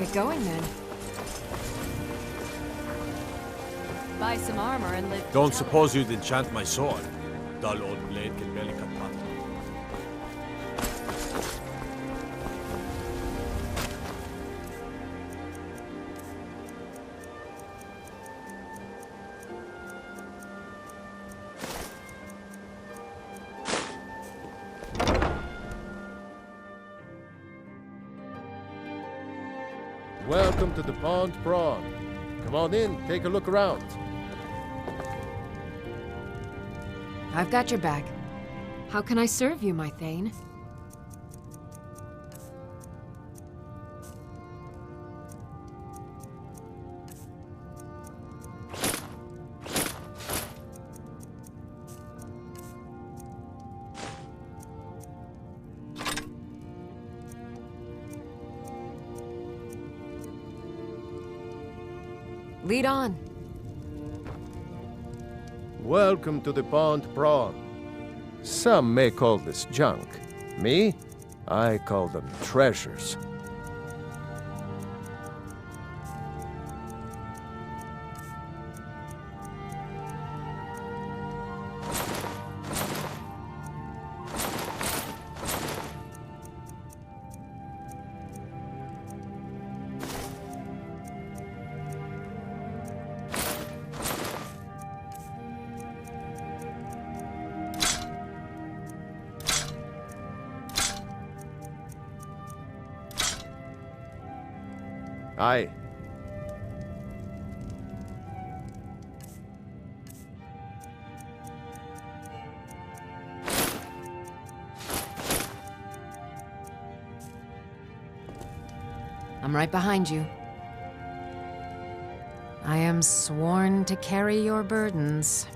get going then. Buy some armor and live. Don't suppose you'd enchant my sword? Dull old blade can barely cut past. Welcome to the Pond Prawn. Come on in, take a look around. I've got your back. How can I serve you, my Thane? Lead on. Welcome to the Pond Prawn. Some may call this junk. Me? I call them treasures. Aye. I'm right behind you. I am sworn to carry your burdens.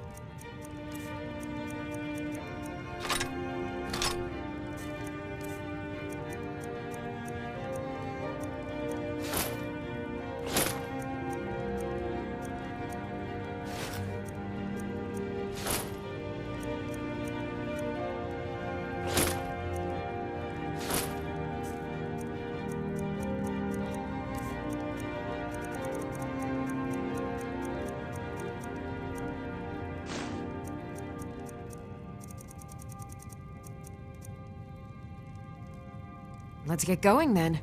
Let's get going then.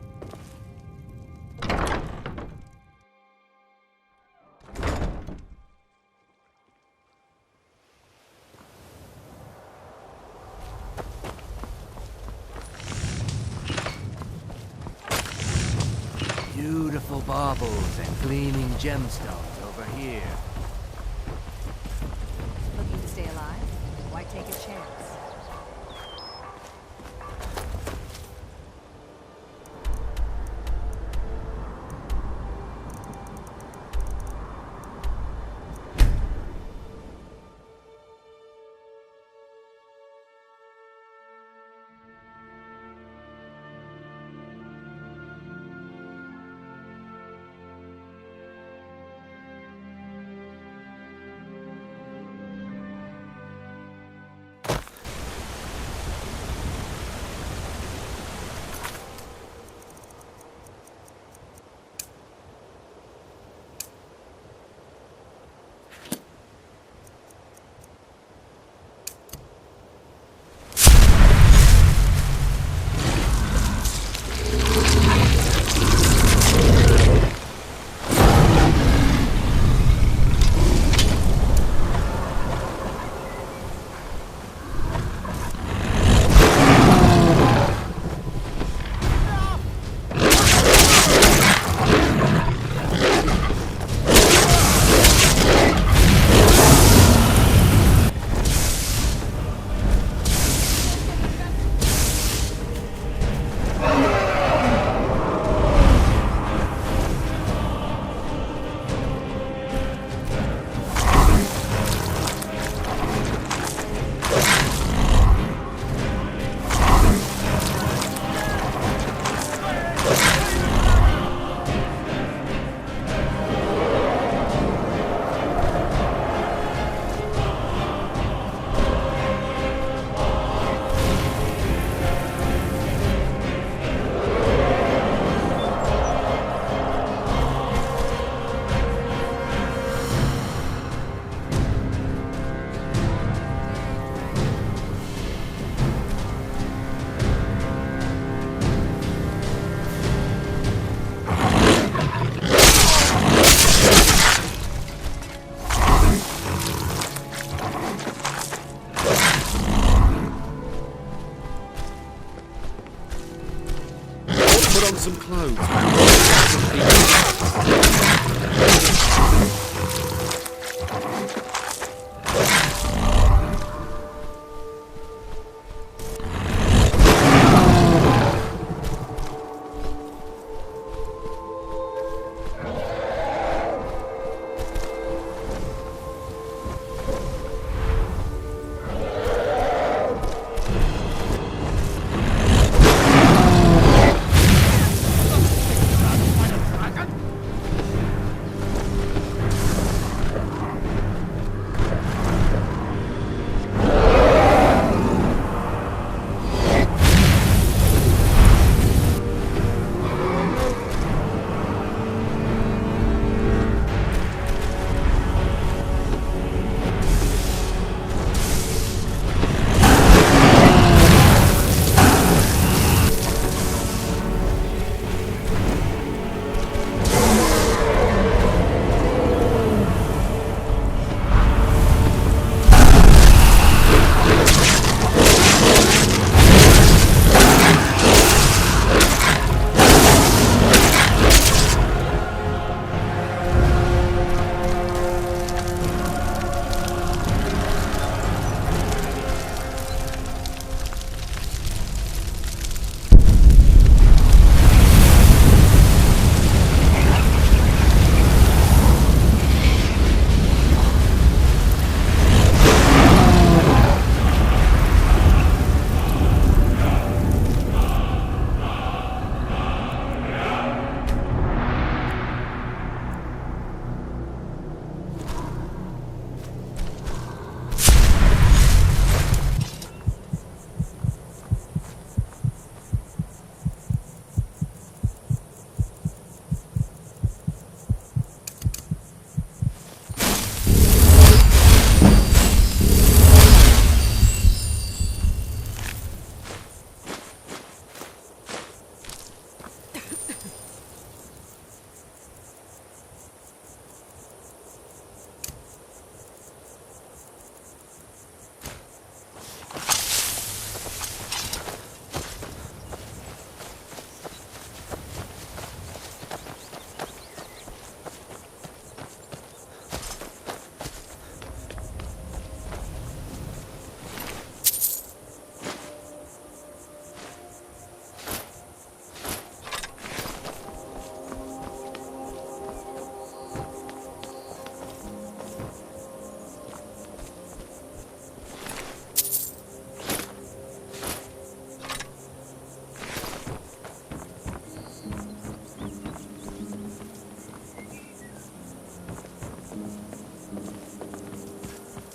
Beautiful baubles and gleaming gemstones over here. Looking to stay alive? Why take a chance? some clothes.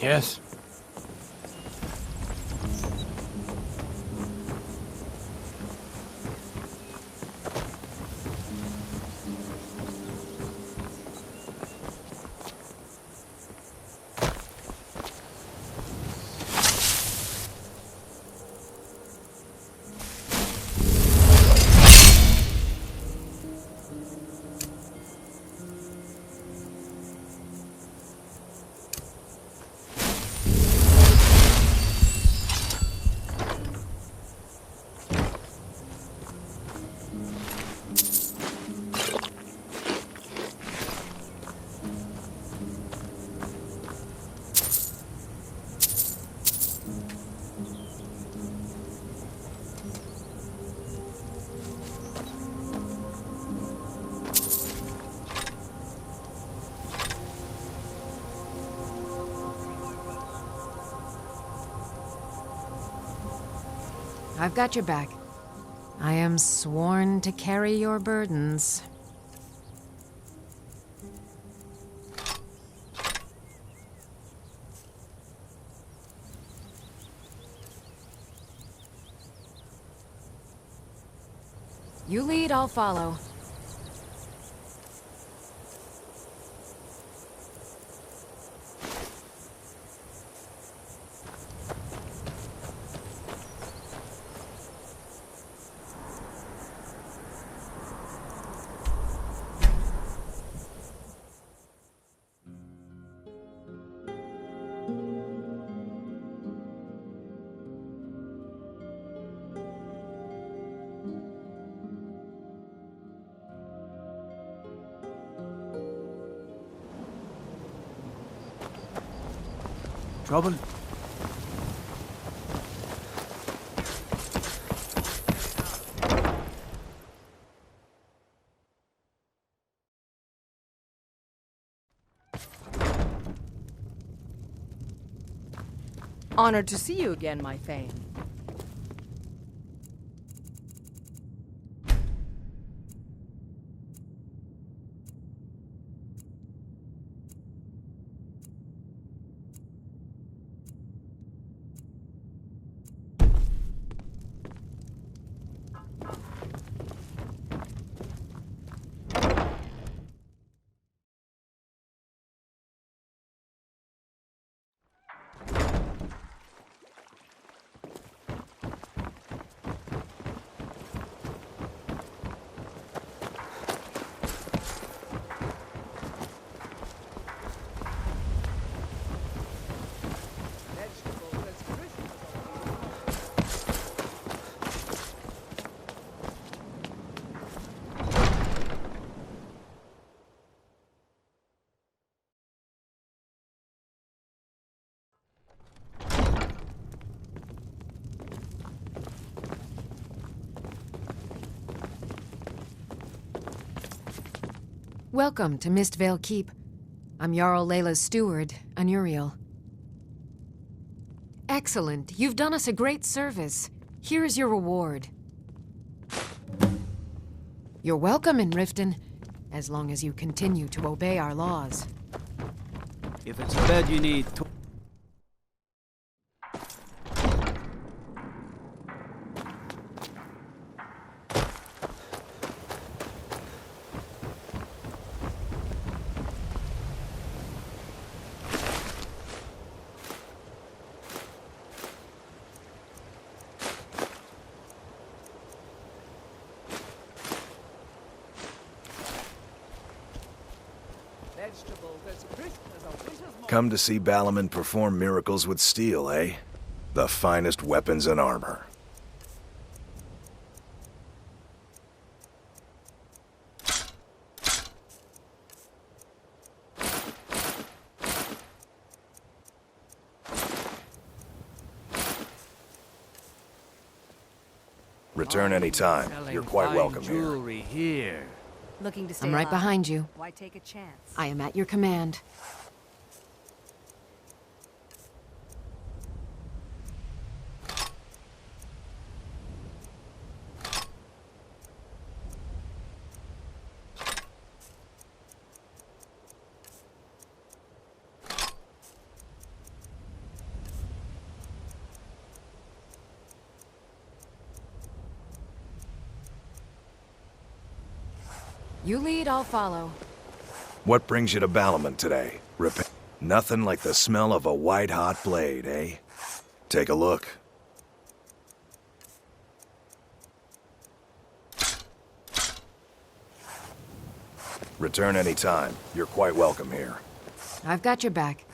Yes? I've got your back. I am sworn to carry your burdens. You lead, I'll follow. Trouble? Honored to see you again, my Thane. Welcome to Mistvale Keep. I'm Jarl Layla's steward, Anuriel. Excellent. You've done us a great service. Here is your reward. You're welcome in Riften, as long as you continue to obey our laws. If it's a bed you need... Come to see Balaman perform miracles with steel, eh? The finest weapons and armor. Return anytime. You're quite welcome here. Jewelry here. Looking to stay I'm right alive. behind you. Why take a chance? I am at your command. You lead, I'll follow. What brings you to Balaman today? Nothing like the smell of a white-hot blade, eh? Take a look. Return anytime. You're quite welcome here. I've got your back.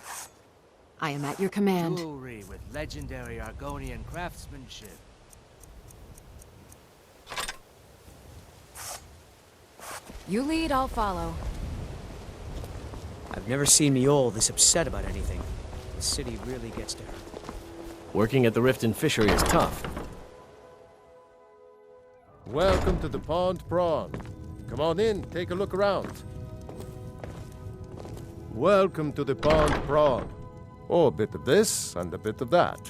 I am at your command. Jewelry with legendary Argonian craftsmanship. You lead, I'll follow. I've never seen Miol this upset about anything. The city really gets to her. Working at the Riften fishery is tough. Welcome to the Pond Prawn. Come on in, take a look around. Welcome to the Pond Prawn. Oh, a bit of this and a bit of that.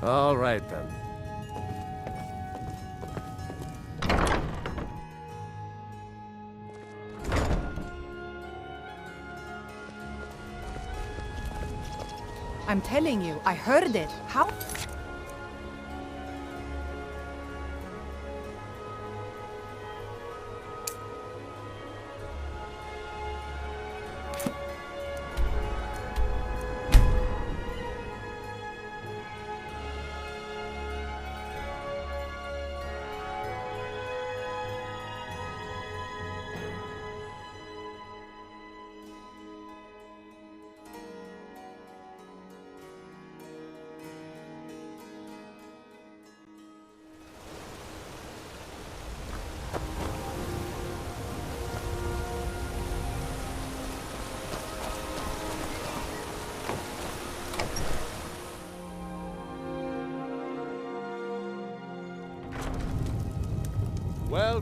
All right, then. I'm telling you, I heard it. How?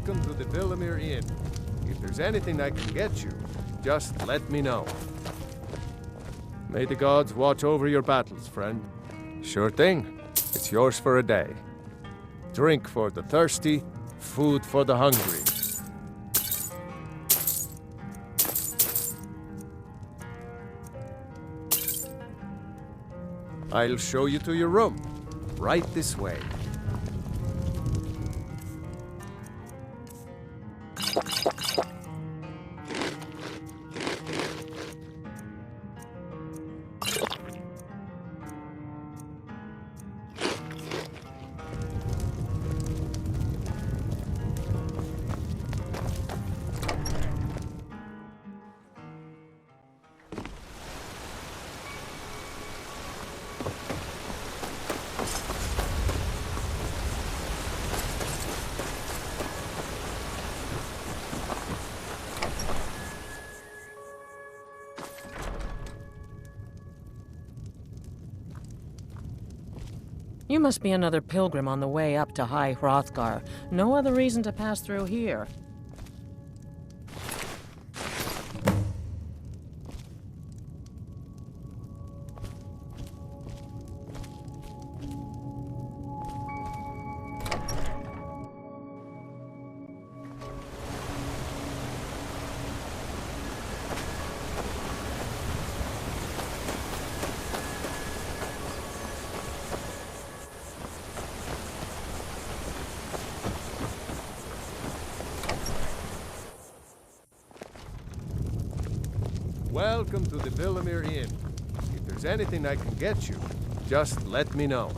Welcome to the Villamere Inn. If there's anything I can get you, just let me know. May the gods watch over your battles, friend. Sure thing. It's yours for a day. Drink for the thirsty, food for the hungry. I'll show you to your room. Right this way. You must be another pilgrim on the way up to High Hrothgar. No other reason to pass through here. Welcome to the Villamere Inn. If there's anything I can get you, just let me know.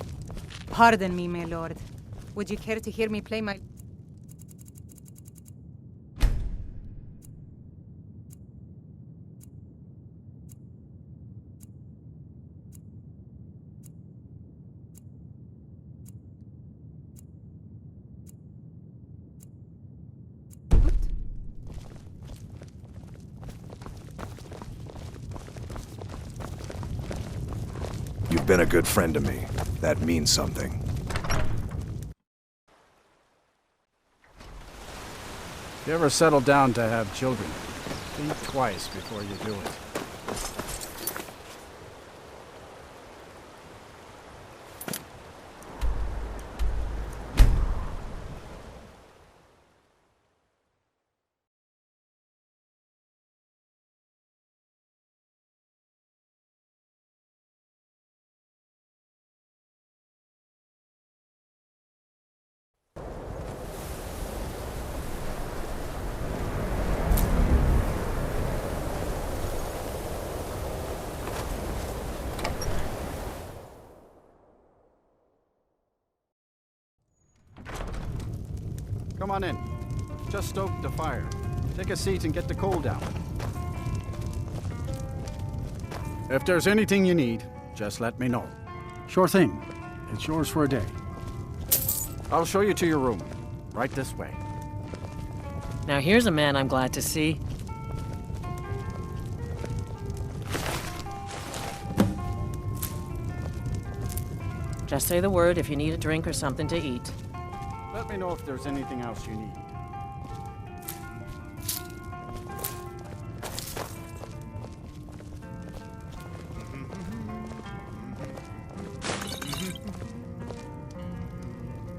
Pardon me, my lord. Would you care to hear me play my... You've been a good friend to me. That means something. If you ever settle down to have children, think twice before you do it. Come on in. Just stoke the fire. Take a seat and get the coal down. If there's anything you need, just let me know. Sure thing. It's yours for a day. I'll show you to your room. Right this way. Now here's a man I'm glad to see. Just say the word if you need a drink or something to eat. Let me know if there's anything else you need.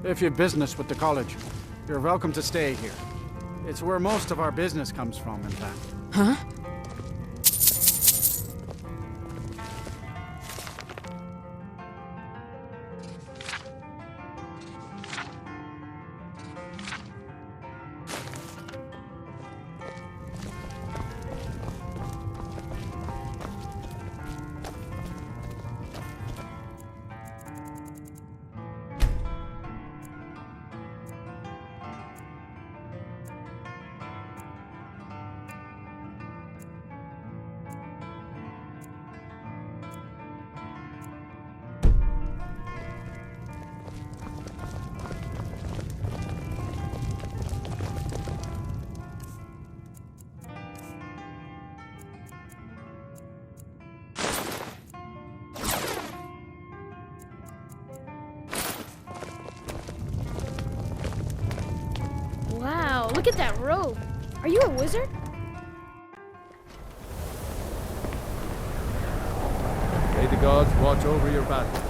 If you've business with the college, you're welcome to stay here. It's where most of our business comes from, in fact. Huh? Look at that robe. Are you a wizard? May the gods watch over your battle.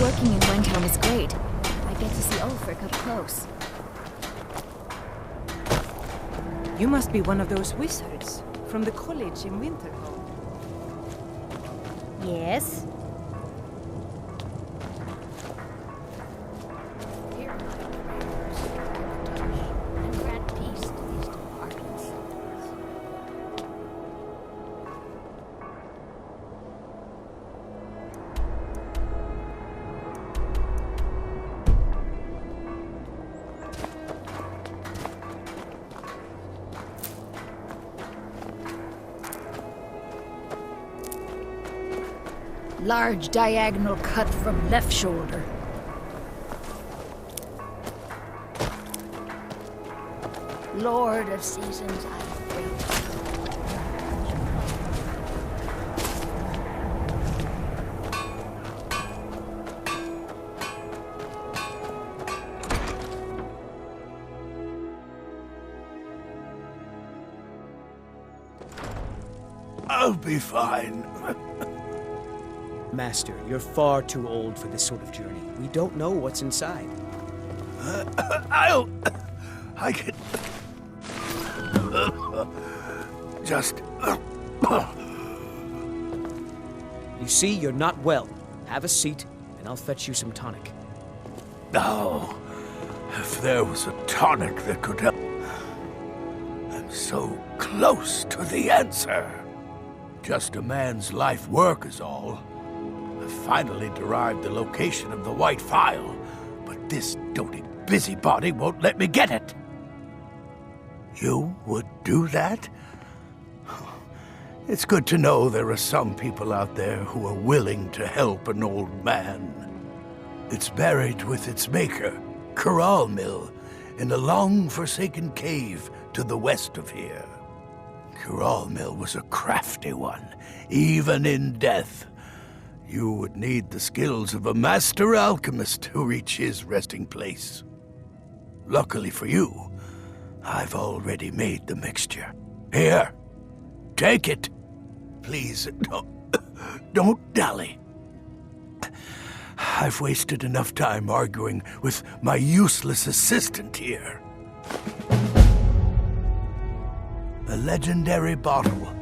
Working in Windhelm is great. I get to see Ulfric up close. You must be one of those wizards from the college in Winterhold. Yes. And grant peace to these departed souls. Large diagonal cut from left shoulder. Lord of Seasons, I I'll be fine. Master, you're far too old for this sort of journey. We don't know what's inside. I can... Just... You see, you're not well. Have a seat, and I'll fetch you some tonic. Now, if there was a tonic that could help... I'm so close to the answer. Just a man's life work is all. I finally derived the location of the white phial, but this doting busybody won't let me get it. You would do that? It's good to know there are some people out there who are willing to help an old man. It's buried with its maker, Corral Mill, in a long-forsaken cave to the west of here. Corral Mill was a crafty one, even in death. You would need the skills of a master alchemist to reach his resting place. Luckily for you, I've already made the mixture. Here, take it. Please, don't dally. I've wasted enough time arguing with my useless assistant here. A legendary bottle,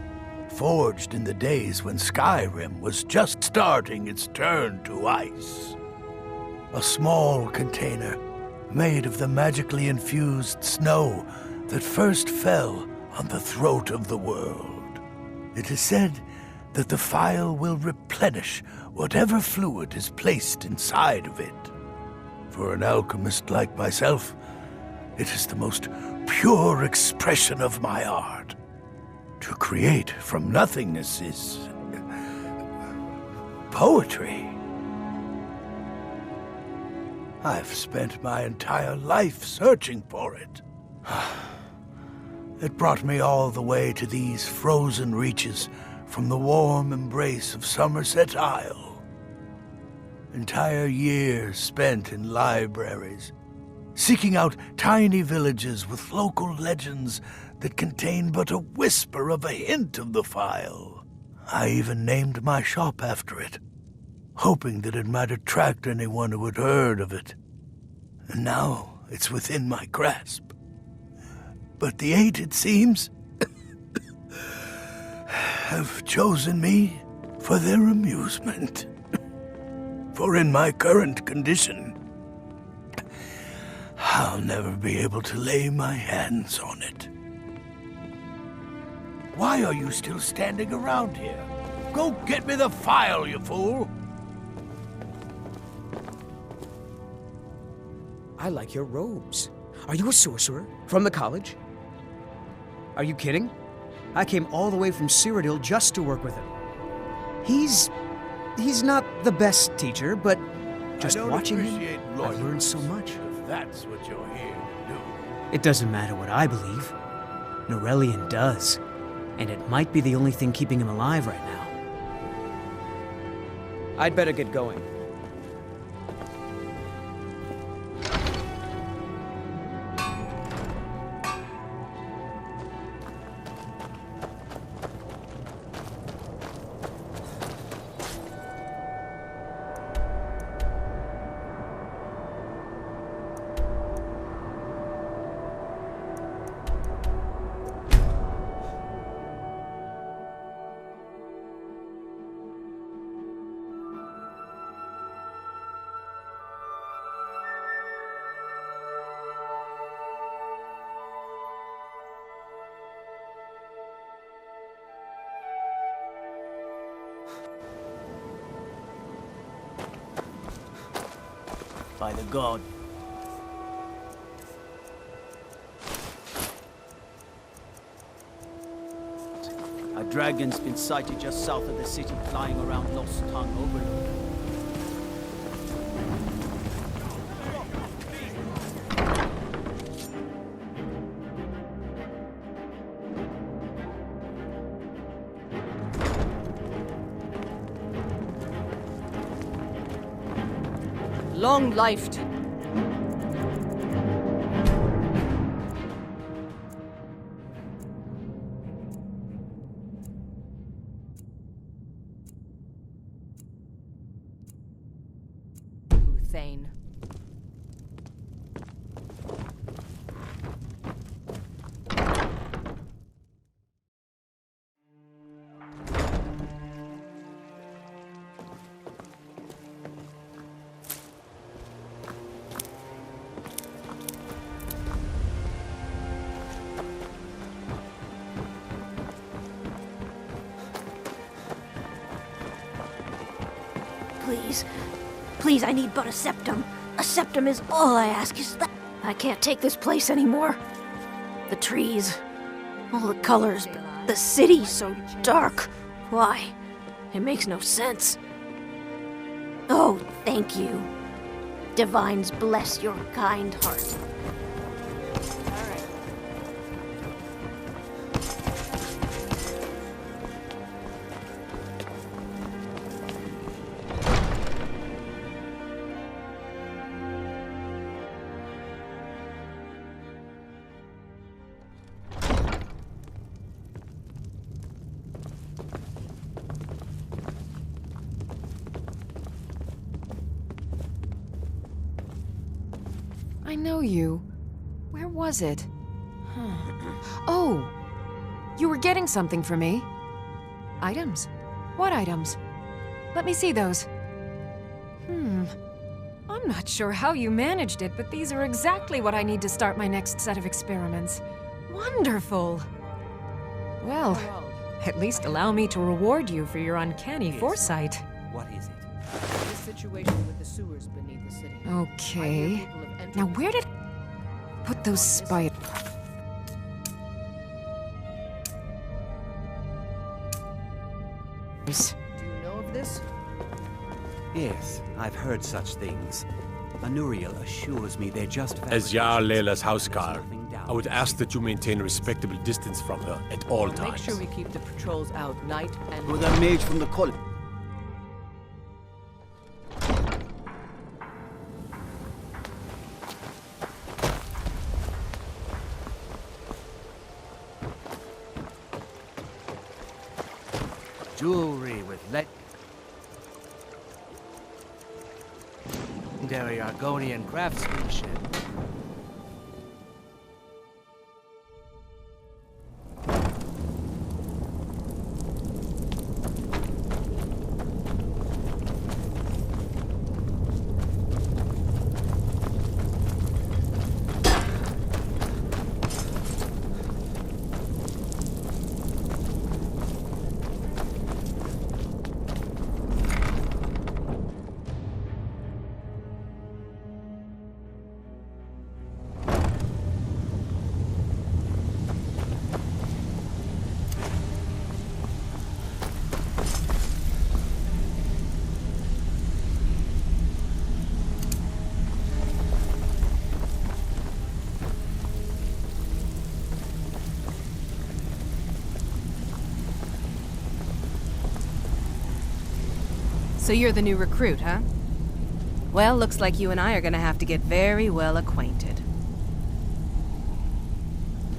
forged in the days when Skyrim was just starting its turn to ice. A small container made of the magically infused snow that first fell on the throat of the world. It is said that the phial will replenish whatever fluid is placed inside of it. For an alchemist like myself, it is the most pure expression of my art. To create from nothingness is... poetry. I've spent my entire life searching for it. It brought me all the way to these frozen reaches from the warm embrace of Somerset Isle. Entire years spent in libraries, seeking out tiny villages with local legends that contain but a whisper of a hint of the phial. I even named my shop after it, hoping that it might attract anyone who had heard of it. And now it's within my grasp. But the eight, it seems, have chosen me for their amusement. For in my current condition, I'll never be able to lay my hands on it. Why are you still standing around here? Go get me the phial, you fool! I like your robes. Are you a sorcerer? From the college? Are you kidding? I came all the way from Cyrodiil just to work with him. He's not the best teacher, but just watching him, I've learned so much. If that's what you're here to do. It doesn't matter what I believe. Norelian does. And it might be the only thing keeping him alive right now. I'd better get going. by the god. A dragon's been sighted just south of the city, flying around Lost Tongue Overlook. Long life to... Thane. Please. Please, I need but a septum. A septum is all I ask. Is that I can't take this place anymore. The trees, all the colors, but the city so dark. Why? It makes no sense. Oh, thank you. Divines bless your kind heart. I know you. Where was it? Oh! You were getting something for me. Items? What items? Let me see those. I'm not sure how you managed it, but these are exactly what I need to start my next set of experiments. Wonderful! Well, at least allow me to reward you for your uncanny foresight. What is it? This situation with the sewers beneath the city. Okay. Now where did I put those spiders? Do you know of this? Yes, I've heard such things. Anuriel assures me they're just... As Jarl Layla's houseguard, I would ask that you maintain a respectable distance from her at all times. Make sure we keep the patrols out night and... With a mage from the college. Jewelry with legendary Argonian craftsmanship. So you're the new recruit, huh? Well, looks like you and I are gonna have to get very well acquainted.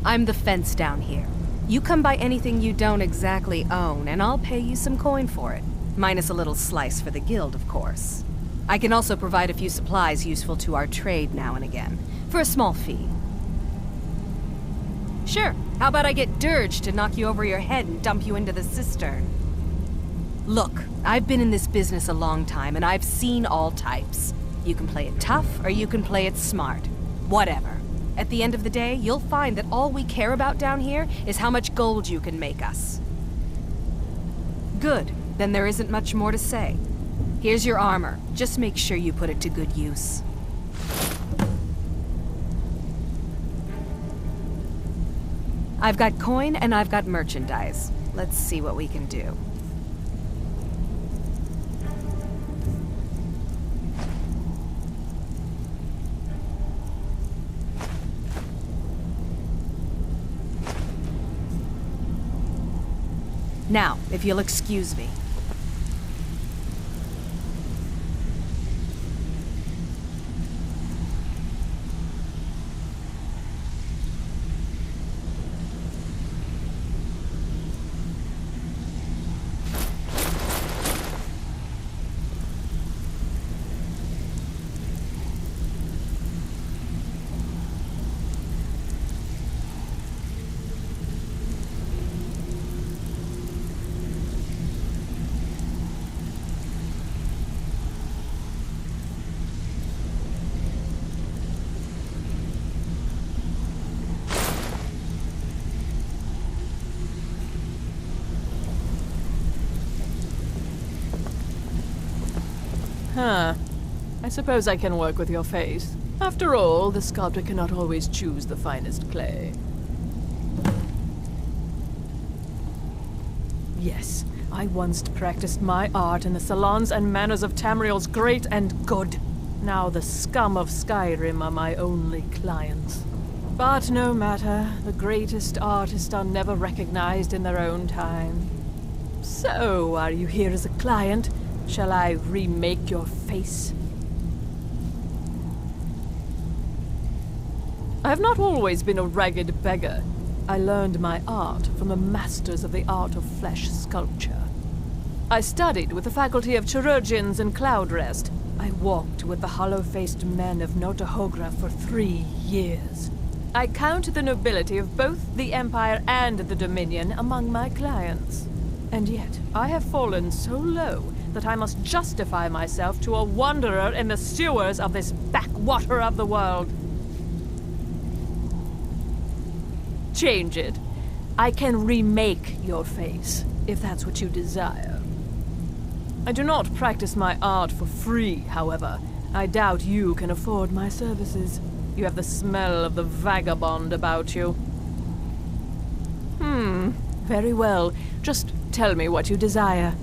I'm the fence down here. You come by anything you don't exactly own, and I'll pay you some coin for it. Minus a little slice for the guild, of course. I can also provide a few supplies useful to our trade now and again, for a small fee. Sure, how about I get Dirge to knock you over your head and dump you into the cistern? Look, I've been in this business a long time, and I've seen all types. You can play it tough, or you can play it smart. Whatever. At the end of the day, you'll find that all we care about down here is how much gold you can make us. Good. Then there isn't much more to say. Here's your armor. Just make sure you put it to good use. I've got coin and I've got merchandise. Let's see what we can do. Now, if you'll excuse me. Huh. I suppose I can work with your face. After all, the sculptor cannot always choose the finest clay. Yes, I once practiced my art in the salons and manners of Tamriel's great and good. Now the scum of Skyrim are my only clients. But no matter, the greatest artists are never recognized in their own time. So, are you here as a client? Shall I remake your face? I have not always been a ragged beggar. I learned my art from the masters of the art of flesh sculpture. I studied with the faculty of chirurgeons and Cloudrest. I walked with the hollow-faced men of Notahogra for 3 years. I count the nobility of both the Empire and the Dominion among my clients. And yet, I have fallen so low that I must justify myself to a wanderer in the sewers of this backwater of the world. Change it. I can remake your face, if that's what you desire. I do not practice my art for free, however. I doubt you can afford my services. You have the smell of the vagabond about you. Very well. Just tell me what you desire.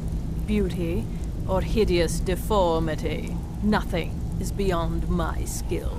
Beauty or hideous deformity. Nothing is beyond my skill.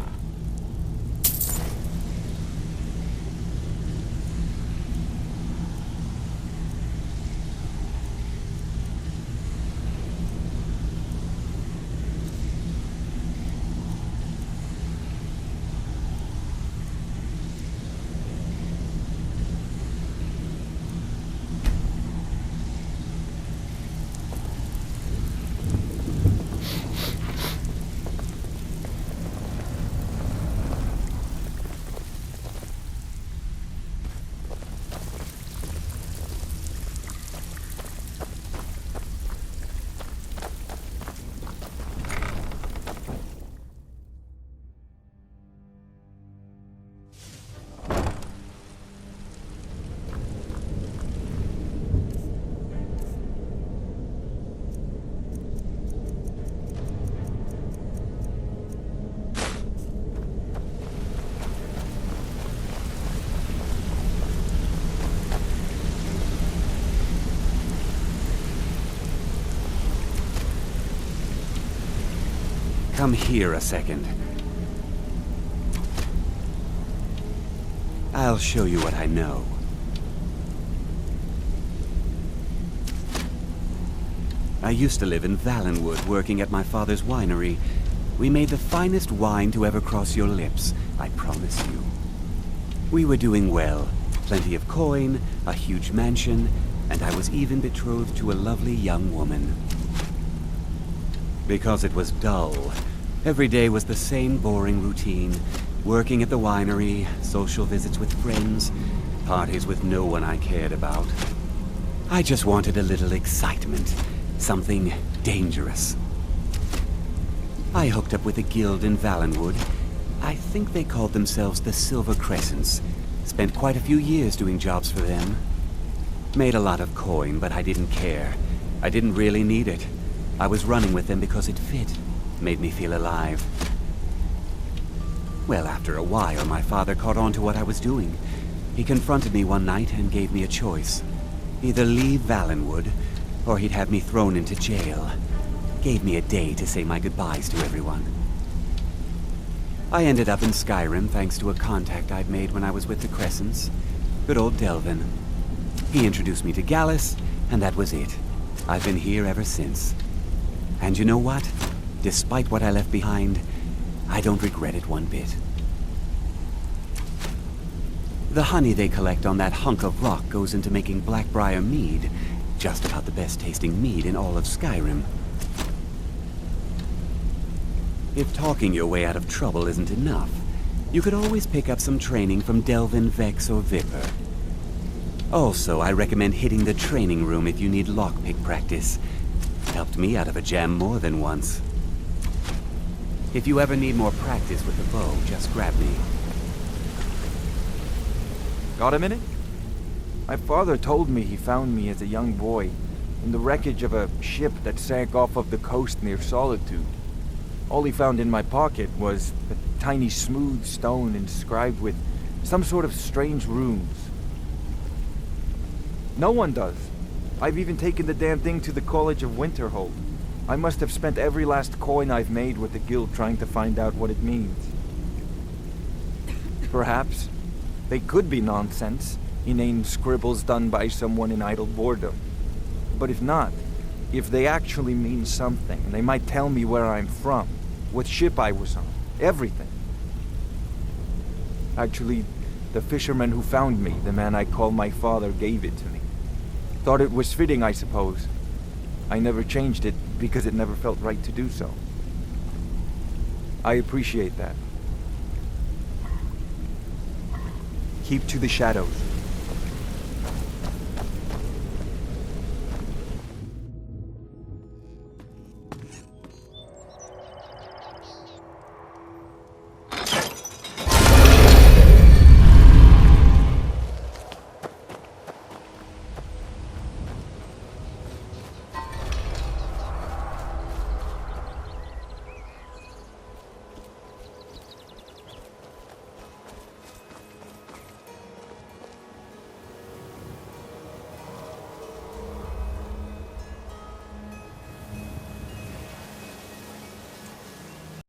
Come here a second. I'll show you what I know. I used to live in Valenwood, working at my father's winery. We made the finest wine to ever cross your lips, I promise you. We were doing well. Plenty of coin, a huge mansion, and I was even betrothed to a lovely young woman. Because it was dull. Every day was the same boring routine. Working at the winery, social visits with friends, parties with no one I cared about. I just wanted a little excitement. Something dangerous. I hooked up with a guild in Valenwood. I think they called themselves the Silver Crescents. Spent quite a few years doing jobs for them. Made a lot of coin, but I didn't care. I didn't really need it. I was running with them because it fit. Made me feel alive. Well, after a while, my father caught on to what I was doing. He confronted me one night and gave me a choice. Either leave Valenwood, or he'd have me thrown into jail. Gave me a day to say my goodbyes to everyone. I ended up in Skyrim thanks to a contact I'd made when I was with the Crescents. Good old Delvin. He introduced me to Gallus, and that was it. I've been here ever since. And you know what? Despite what I left behind, I don't regret it one bit. The honey they collect on that hunk of rock goes into making Blackbriar mead, just about the best tasting mead in all of Skyrim. If talking your way out of trouble isn't enough, you could always pick up some training from Delvin, Vex, or Viper. Also, I recommend hitting the training room if you need lockpick practice. Helped me out of a jam more than once. If you ever need more practice with the bow, just grab me. Got a minute? My father told me he found me as a young boy in the wreckage of a ship that sank off of the coast near Solitude. All he found in my pocket was a tiny smooth stone inscribed with some sort of strange runes. No one does. I've even taken the damn thing to the College of Winterhold. I must have spent every last coin I've made with the guild trying to find out what it means. Perhaps they could be nonsense, inane scribbles done by someone in idle boredom. But if not, if they actually mean something, they might tell me where I'm from, what ship I was on, everything. Actually, the fisherman who found me, the man I call my father, gave it to me. Thought it was fitting, I suppose. I never changed it because it never felt right to do so. I appreciate that. Keep to the shadows.